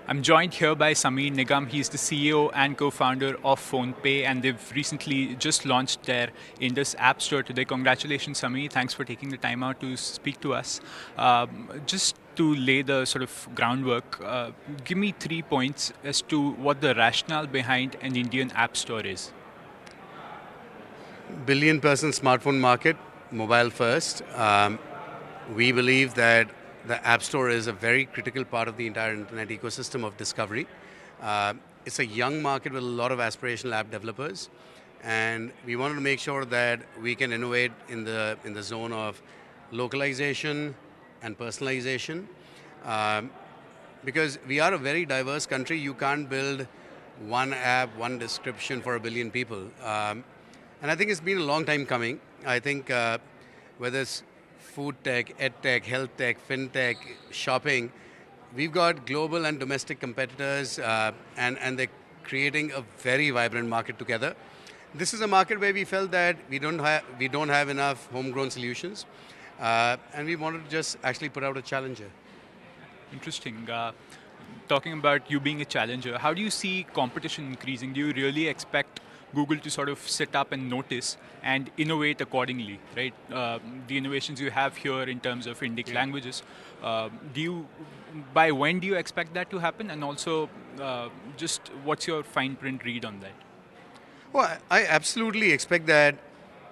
I'm joined here by Sameer Nigam. He's the CEO and co-founder of PhonePe, and they've recently just launched their Indus Appstore today. Congratulations, Sameer. Thanks for taking the time out to speak to us. Just to lay the sort of groundwork, give me 3 points as to what the rationale behind an Indian app store is. Billion-person smartphone market, mobile first. We believe that the App Store is a very critical part of the entire internet ecosystem of discovery. It's a young market with a lot of aspirational app developers, and we wanted to make sure that we can innovate in the zone of localization and personalization. Because we are a very diverse country, you can't build one app, one description for a billion people. And I think it's been a long time coming. I think whether it's food tech, ed tech, health tech, fintech, shopping, we've got global and domestic competitors, and they're creating a very vibrant market together. This is a market where we felt that we don't have enough homegrown solutions, and we wanted to just actually put out a challenger. Interesting. Talking about you being a challenger, how do you see competition increasing? Do you really expect Google to sort of sit up and notice and innovate accordingly, right? The innovations you have here in terms of Indic languages, by when do you expect that to happen? And also, just what's your fine print read on that? Well, I absolutely expect that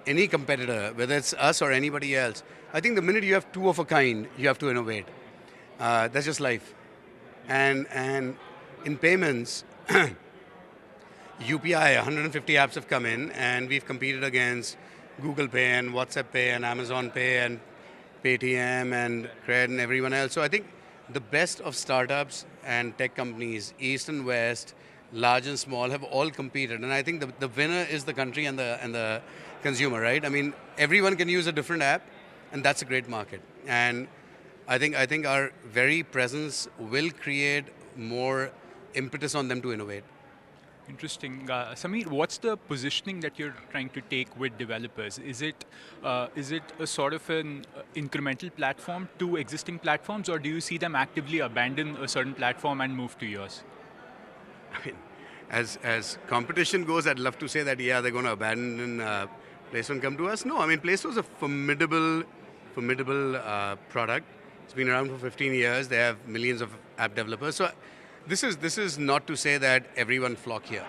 any competitor, whether it's us or anybody else, I think the minute you have two of a kind, you have to innovate. That's just life. And in payments, UPI, 150 apps have come in, and we've competed against Google Pay and WhatsApp Pay and Amazon Pay and Paytm and Cred and everyone else. So I think the best of startups and tech companies, East and West, large and small, have all competed. And I think the winner is the country and the consumer, right? I mean, everyone can use a different app, and that's a great market. And I think our very presence will create more impetus on them to innovate. Interesting. Sameer, what's the positioning that you're trying to take with developers? Is it a sort of an incremental platform to existing platforms, or do you see them actively abandon a certain platform and move to yours? I mean, as competition goes, I'd love to say that, yeah, they're going to abandon Play Store and come to us. No, I mean, Play Store is a formidable product. It's been around for 15 years. They have millions of app developers. So this is not to say that everyone flock here.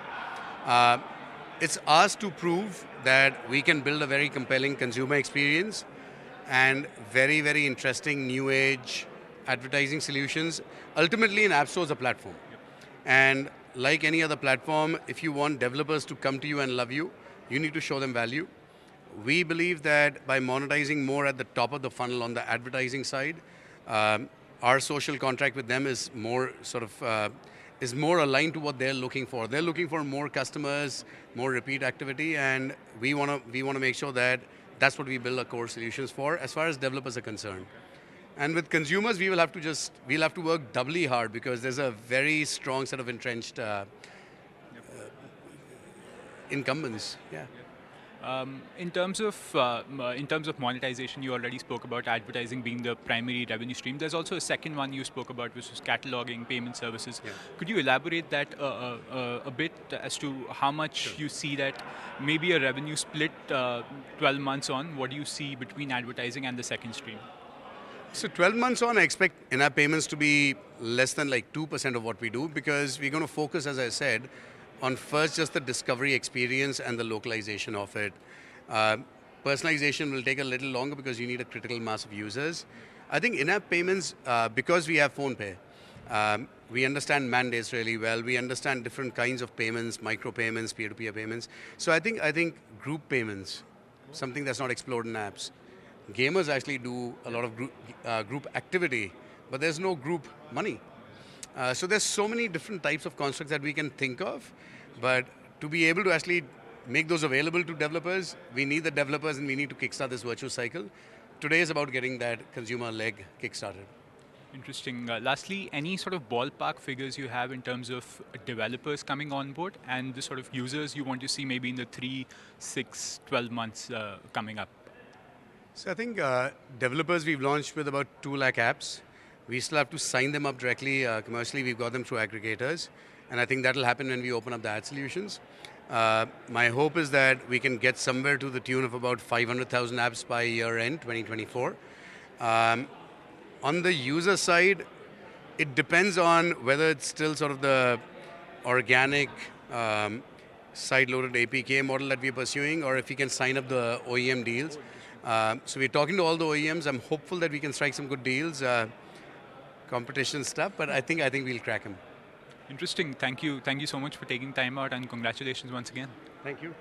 It's ours to prove that we can build a very compelling consumer experience and very, very interesting new age advertising solutions. Ultimately, an app store is a platform. And like any other platform, if you want developers to come to you and love you, you need to show them value. We believe that by monetizing more at the top of the funnel on the advertising side, our social contract with them is more aligned to what they're looking for. They're looking for more customers, more repeat activity, and we want to make sure that that's what we build our core solutions for, as far as developers are concerned. And with consumers, we'll have to work doubly hard because there's a very strong set of entrenched incumbents. Yeah. In terms of monetization, you already spoke about advertising being the primary revenue stream. There's also a second one you spoke about, which was cataloging, payment services. Yeah. Could you elaborate that a bit as to how much you see that maybe a revenue split 12 months on? What do you see between advertising and the second stream? So 12 months on, I expect in-app payments to be less than like 2% of what we do, because we're going to focus, as I said, on first just the discovery experience and the localization of it. Personalization will take a little longer because you need a critical mass of users. I think in-app payments, because we have PhonePe, we understand mandates really well. We understand different kinds of payments, micropayments, peer-to-peer payments. So I think group payments, something that's not explored in apps. Gamers actually do a lot of group activity, but there's no group money. So there's so many different types of constructs that we can think of, but to be able to actually make those available to developers, we need the developers and we need to kickstart this virtuous cycle. Today is about getting that consumer leg kickstarted. Interesting. Lastly, any sort of ballpark figures you have in terms of developers coming on board and the sort of users you want to see maybe in the 3, 6, 12 months coming up? So I think developers, we've launched with about 2 lakh apps. We still have to sign them up directly commercially. We've got them through aggregators. And I think that'll happen when we open up the ad solutions. My hope is that we can get somewhere to the tune of about 500,000 apps by year end 2024. On the user side, it depends on whether it's still sort of the organic side-loaded APK model that we're pursuing, or if we can sign up the OEM deals. So we're talking to all the OEMs. I'm hopeful that we can strike some good deals. Competition stuff, but I think we'll crack them. Interesting. Thank you so much for taking time out, and congratulations once again. Thank you.